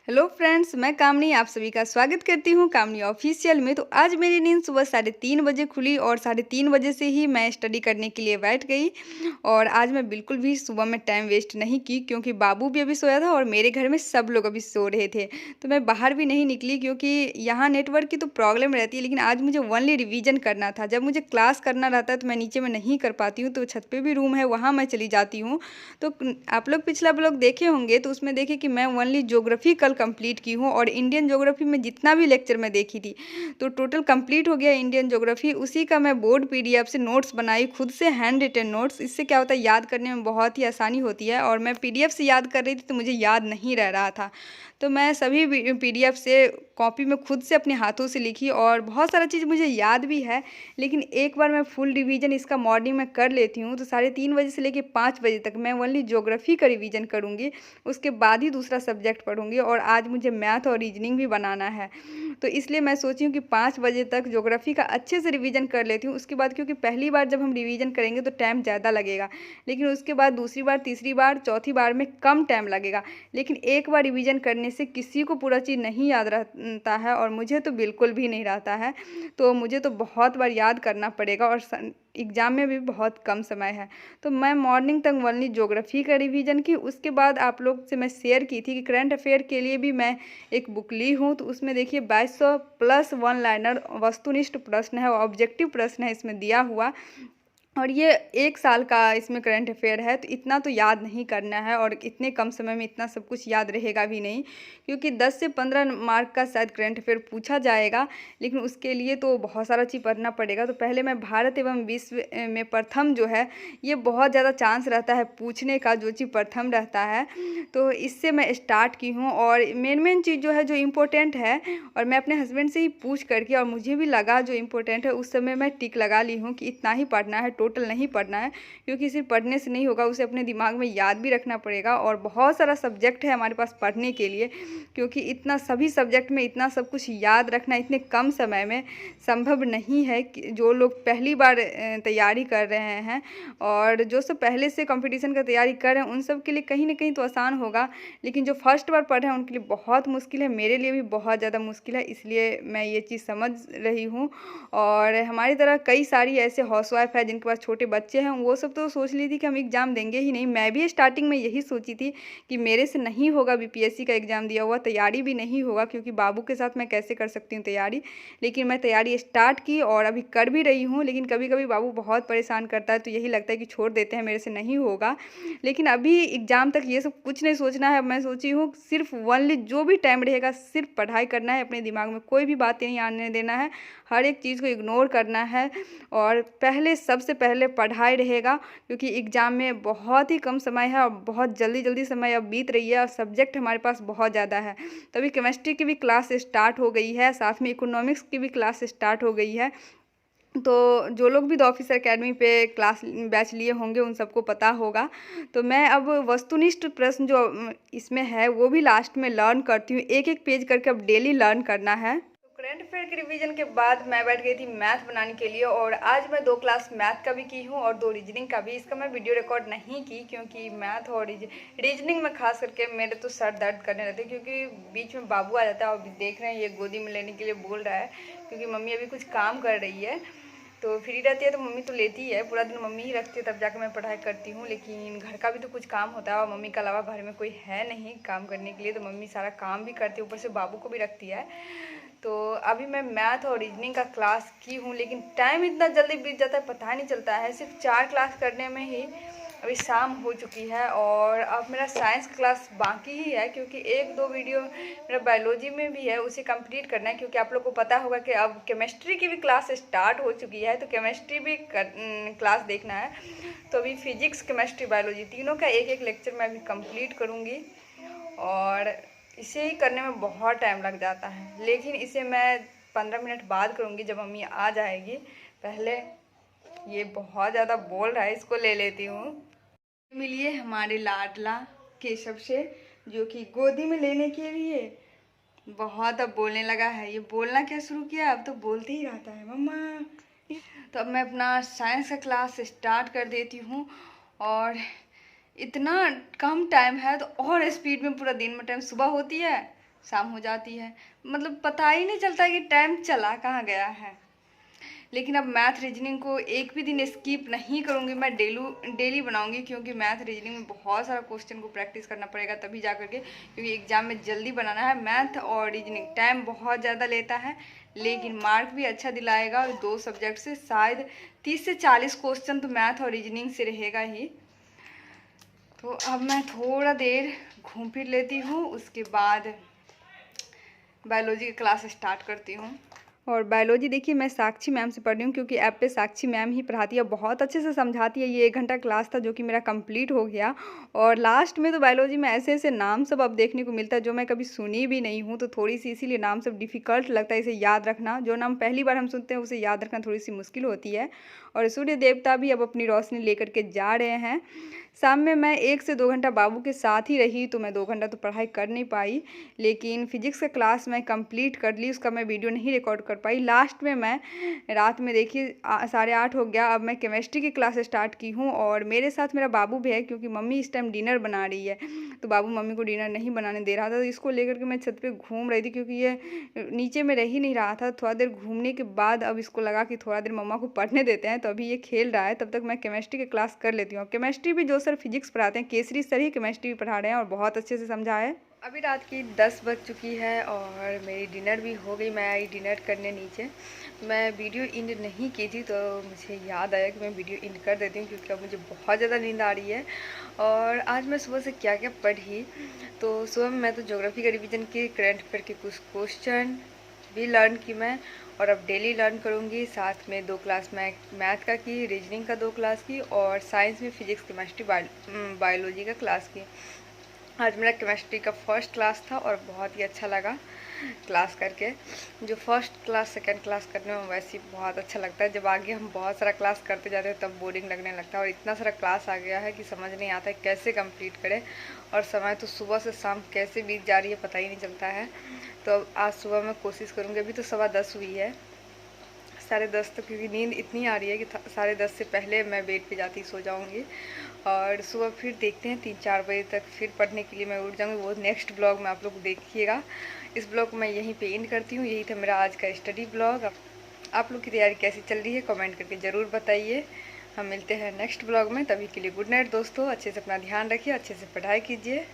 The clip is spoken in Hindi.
हेलो फ्रेंड्स, मैं कामनी आप सभी का स्वागत करती हूँ कामनी ऑफिशियल में। तो आज मेरी नींद सुबह 3:30 बजे खुली और 3:30 बजे से ही मैं स्टडी करने के लिए बैठ गई। और आज मैं बिल्कुल भी सुबह में टाइम वेस्ट नहीं की, क्योंकि बाबू भी अभी सोया था और मेरे घर में सब लोग अभी सो रहे थे। तो मैं बाहर भी नहीं निकली, क्योंकि यहाँ नेटवर्क की तो प्रॉब्लम रहती है। लेकिन आज मुझे ओनली रिवीजन करना था। जब मुझे क्लास करना रहता है तो मैं नीचे में नहीं कर पाती हूँ, तो छत पे भी रूम है, वहाँ मैं चली जाती हूँ। तो आप लोग पिछला ब्लॉग देखे होंगे, तो उसमें देखे कि मैं ओनली ज्योग्राफी कल कंप्लीट की हूँ और इंडियन ज्योग्राफी में जितना भी लेक्चर मैं देखी थी तो टोटल कंप्लीट हो गया इंडियन ज्योग्राफी। उसी का मैं बोर्ड पीडीएफ से नोट्स बनाई, खुद से हैंड रिटन नोट्स। इससे क्या होता है, याद करने में बहुत ही आसानी होती है। और मैं पीडीएफ से याद कर रही थी तो मुझे याद नहीं रह रहा था, तो मैं सभी पीडीएफ से कॉपी में खुद से अपने हाथों से लिखी और बहुत सारा चीज़ मुझे याद भी है। लेकिन एक बार मैं फुल रिवीजन इसका मॉर्निंग में कर लेती हूँ तो 3:30 बजे से लेकर 5 बजे तक मैं ओनली ज्योग्राफी का रिवीजन करूँगी। उसके बाद ही दूसरा सब्जेक्ट पढ़ूँगी। और आज मुझे मैथ और रीजनिंग भी बनाना है, तो इसलिए मैं सोची हूँ कि 5 बजे तक ज्योग्राफी का अच्छे से रिवीजन कर लेती हूँ। उसके बाद, क्योंकि पहली बार जब हम रिवीजन करेंगे तो टाइम ज़्यादा लगेगा, लेकिन उसके बाद दूसरी बार, तीसरी बार, चौथी बार में कम टाइम लगेगा। लेकिन एक बार रिवीजन करने से किसी को पूरा चीज़ नहीं याद रहता है, और मुझे तो बिल्कुल भी नहीं रहता है। तो मुझे तो बहुत बार याद करना पड़ेगा और एग्ज़ाम में भी बहुत कम समय है। तो मैं मॉर्निंग तक ओनली ज्योग्राफी का रिवीजन की। उसके बाद आप लोग से मैं शेयर की थी कि करंट अफेयर के लिए भी मैं एक बुक ली हूँ। तो उसमें देखिए 2200 प्लस वन लाइनर वस्तुनिष्ठ प्रश्न है और ऑब्जेक्टिव प्रश्न है इसमें दिया हुआ। और ये 1 साल का इसमें करंट अफेयर है, तो इतना तो याद नहीं करना है और इतने कम समय में इतना सब कुछ याद रहेगा भी नहीं, क्योंकि 10 से 15 मार्क का शायद करंट अफेयर पूछा जाएगा। लेकिन उसके लिए तो बहुत सारा चीज़ पढ़ना पड़ेगा। तो पहले मैं भारत एवं विश्व में प्रथम जो है, ये बहुत ज़्यादा चांस रहता है पूछने का, जो चीज़ प्रथम रहता है। तो इससे मैं स्टार्ट की हूँ और मेन चीज़ जो है, जो इम्पोर्टेंट है, और मैं अपने हस्बैंड से ही पूछ करके, और मुझे भी लगा जो इम्पोर्टेंट है उस समय मैं टिक लगा ली हूँ कि इतना ही पढ़ना है, टोटल नहीं पढ़ना है। क्योंकि सिर्फ पढ़ने से नहीं होगा, उसे अपने दिमाग में याद भी रखना पड़ेगा। और बहुत सारा सब्जेक्ट है हमारे पास पढ़ने के लिए, क्योंकि इतना सभी सब्जेक्ट में इतना सब कुछ याद रखना इतने कम समय में संभव नहीं है। कि जो लोग पहली बार तैयारी कर रहे हैं और जो सब पहले से कंपटीशन का तैयारी कर रहे हैं, उन सब के लिए कहीं ना कहीं तो आसान होगा। लेकिन जो फर्स्ट बार पढ़ रहे हैं उनके लिए बहुत मुश्किल है, मेरे लिए भी बहुत ज़्यादा मुश्किल है। इसलिए मैं ये चीज़ समझ रही हूँ। और हमारी तरह कई सारी ऐसे हाउसवाइफ है जिनके पास छोटे बच्चे हैं, वो सब तो सोच ली थी कि हम एग्ज़ाम देंगे ही नहीं। मैं भी स्टार्टिंग में यही सोची थी कि मेरे से नहीं होगा बीपीएससी का एग्ज़ाम दिया हुआ, तैयारी भी नहीं होगा, क्योंकि बाबू के साथ मैं कैसे कर सकती हूँ तैयारी। लेकिन मैं तैयारी स्टार्ट की और अभी कर भी रही हूँ। लेकिन कभी कभी बाबू बहुत परेशान करता है, तो यही लगता है कि छोड़ देते हैं, मेरे से नहीं होगा। लेकिन अभी एग्ज़ाम तक ये सब कुछ नहीं सोचना है। मैं सोची हूँ सिर्फ ओनली जो भी टाइम रहेगा सिर्फ पढ़ाई करना है, अपने दिमाग में कोई भी बातें नहीं आने देना है, हर एक चीज़ को इग्नोर करना है। और पहले, सबसे पहले पढ़ाई रहेगा, क्योंकि एग्ज़ाम में बहुत ही कम समय है और बहुत जल्दी जल्दी समय अब बीत रही है और सब्जेक्ट हमारे पास बहुत ज़्यादा है। तभी केमिस्ट्री की भी क्लास स्टार्ट हो गई है, साथ में इकोनॉमिक्स की भी क्लास स्टार्ट हो गई है। तो जो लोग भी द ऑफिसर अकेडमी पे क्लास बैच लिए होंगे उन सबको पता होगा। तो मैं अब वस्तुनिष्ठ प्रश्न जो इसमें है वो भी लास्ट में लर्न करती हूँ, एक एक पेज करके अब डेली लर्न करना है। तो करंट अफेयर के रिवीजन के बाद मैं बैठ गई थी मैथ बनाने के लिए, और आज मैं 2 क्लास मैथ का भी की हूँ और 2 रीजनिंग का भी। इसका मैं वीडियो रिकॉर्ड नहीं की, क्योंकि मैथ और रीजनिंग में खास करके मेरे तो सर दर्द करने रहते हैं, क्योंकि बीच में बाबू आ जाता है। और देख रहे हैं ये गोदी में लेने के लिए बोल रहा है, क्योंकि मम्मी अभी कुछ काम कर रही है। तो फ्री रहती है तो मम्मी तो लेती ही है, पूरा दिन मम्मी ही रखती है, तब जाकर मैं पढ़ाई करती हूँ। लेकिन घर का भी तो कुछ काम होता है और मम्मी के अलावा घर में कोई है नहीं काम करने के लिए, तो मम्मी सारा काम भी करती है, ऊपर से बाबू को भी रखती है। तो अभी मैं मैथ और रीजनिंग का क्लास की हूँ, लेकिन टाइम इतना जल्दी बीत जाता है पता नहीं चलता है। सिर्फ 4 क्लास करने में ही अभी शाम हो चुकी है, और अब मेरा साइंस क्लास बाकी ही है, क्योंकि 1-2 वीडियो मेरा बायोलॉजी में भी है, उसे कंप्लीट करना है। क्योंकि आप लोग को पता होगा कि अब केमिस्ट्री की भी क्लास स्टार्ट हो चुकी है, तो केमिस्ट्री भी क्लास देखना है। तो अभी फिजिक्स, केमिस्ट्री, बायोलॉजी तीनों का एक एक लेक्चर मैं अभी कंप्लीट करूँगी। और इसे ही करने में बहुत टाइम लग जाता है, लेकिन इसे मैं 15 मिनट बाद करूँगी जब मम्मी आ जाएगी। पहले ये बहुत ज़्यादा बोल रहा है, इसको ले लेती हूँ। मिलिए हमारे लाडला केशव से, जो कि गोदी में लेने के लिए बहुत अब बोलने लगा है। ये बोलना क्या शुरू किया, अब तो बोलते ही रहता है मम्मा। तो अब मैं अपना साइंस का क्लास स्टार्ट कर देती हूँ। और इतना कम टाइम है तो और स्पीड में पूरा दिन में टाइम, सुबह होती है शाम हो जाती है, मतलब पता ही नहीं चलता कि टाइम चला कहाँ गया है। लेकिन अब मैथ रीजनिंग को एक भी दिन स्किप नहीं करूँगी, मैं डेली बनाऊँगी, क्योंकि मैथ रीजनिंग में बहुत सारा क्वेश्चन को प्रैक्टिस करना पड़ेगा तभी जा करके, क्योंकि एग्ज़ाम में जल्दी बनाना है। मैथ और रीजनिंग टाइम बहुत ज़्यादा लेता है, लेकिन मार्क भी अच्छा दिलाएगा। 2 सब्जेक्ट से शायद 30 से 40 क्वेश्चन तो मैथ और रीजनिंग से रहेगा ही। तो अब मैं थोड़ा देर घूम फिर लेती हूँ, उसके बाद बायोलॉजी की क्लास स्टार्ट करती हूँ। और बायोलॉजी देखिए मैं साक्षी मैम से पढ़ रही हूँ, क्योंकि ऐप पे साक्षी मैम ही पढ़ाती है, बहुत अच्छे से समझाती है। ये 1 घंटा क्लास था जो कि मेरा कंप्लीट हो गया। और लास्ट में तो बायोलॉजी में ऐसे ऐसे नाम सब अब देखने को मिलता है जो मैं कभी सुनी भी नहीं हूँ, तो थोड़ी सी इसीलिए नाम सब डिफ़िकल्ट लगता है इसे याद रखना। जो नाम पहली बार हम सुनते हैं उसे याद रखना थोड़ी सी मुश्किल होती है। और सूर्य देवता भी अब अपनी रोशनी लेकर के जा रहे हैं। शाम में मैं 1 से 2 घंटा बाबू के साथ ही रही, तो मैं 2 घंटा तो पढ़ाई कर नहीं पाई, लेकिन फिजिक्स का क्लास मैं कंप्लीट कर ली। उसका मैं वीडियो नहीं रिकॉर्ड कर पाई। लास्ट में मैं रात में देखिए 8:30 हो गया। अब मैं केमिस्ट्री की क्लास स्टार्ट की हूँ, और मेरे साथ मेरा बाबू भी है, क्योंकि मम्मी इस टाइम डिनर बना रही है, तो बाबू मम्मी को डिनर नहीं बनाने दे रहा था। तो इसको लेकर के मैं छत पे घूम रही थी, क्योंकि ये नीचे में रह ही नहीं रहा था। थोड़ा देर घूमने के बाद अब इसको लगा कि थोड़ा देर मम्मा को पढ़ने देते हैं, तो अभी ये खेल रहा है, तब तक मैं केमिस्ट्री की क्लास कर लेती हूँ। केमिस्ट्री भी जो सर फिजिक्स पढ़ाते हैं, केसरी सर ही केमिस्ट्री भी पढ़ा रहे हैं, और बहुत अच्छे से समझा है। अभी रात की 10 बज चुकी है और मेरी डिनर भी हो गई। मैं आई डिनर करने नीचे। मैं वीडियो एंड नहीं की थी, तो मुझे याद आया कि मैं वीडियो एंड कर देती हूँ, क्योंकि अब मुझे बहुत ज़्यादा नींद आ रही है। और आज मैं सुबह से क्या क्या पढ़ी, तो सुबह में मैं तो ज्योग्राफी का रिवीजन की, करंट अफेयर के कुछ क्वेश्चन भी लर्न की मैं, और अब डेली लर्न करूँगी। साथ में 2 क्लास मैथ का की, रीजनिंग का 2 क्लास की, और साइंस में फिजिक्स केमिस्ट्री बायोलॉजी का क्लास की। आज मेरा केमिस्ट्री का फर्स्ट क्लास था और बहुत ही अच्छा लगा क्लास करके। जो फर्स्ट क्लास सेकंड क्लास करने में वैसे ही बहुत अच्छा लगता है, जब आगे हम बहुत सारा क्लास करते जाते हैं तब बोरिंग लगने लगता है। और इतना सारा क्लास आ गया है कि समझ नहीं आता है कैसे कंप्लीट करें, और समय तो सुबह से शाम कैसे बीत जा रही है पता ही नहीं चलता है। तो आज सुबह मैं कोशिश करूँगी। अभी तो 10:15 हुई है, 10:30 तक, क्योंकि नींद इतनी आ रही है कि 10:30 से पहले मैं बेड पे जाती सो जाऊंगी। और सुबह फिर देखते हैं 3-4 बजे तक फिर पढ़ने के लिए मैं उठ जाऊंगी। वो नेक्स्ट ब्लॉग में आप लोग देखिएगा। इस ब्लॉग को मैं यहीं पे एंड करती हूँ। यही था मेरा आज का स्टडी ब्लॉग। आप लोग की तैयारी कैसी चल रही है कमेंट करके ज़रूर बताइए। हम मिलते हैं नेक्स्ट ब्लॉग में, तभी के लिए गुड नाइट दोस्तों। अच्छे से अपना ध्यान रखिए, अच्छे से पढ़ाई कीजिए।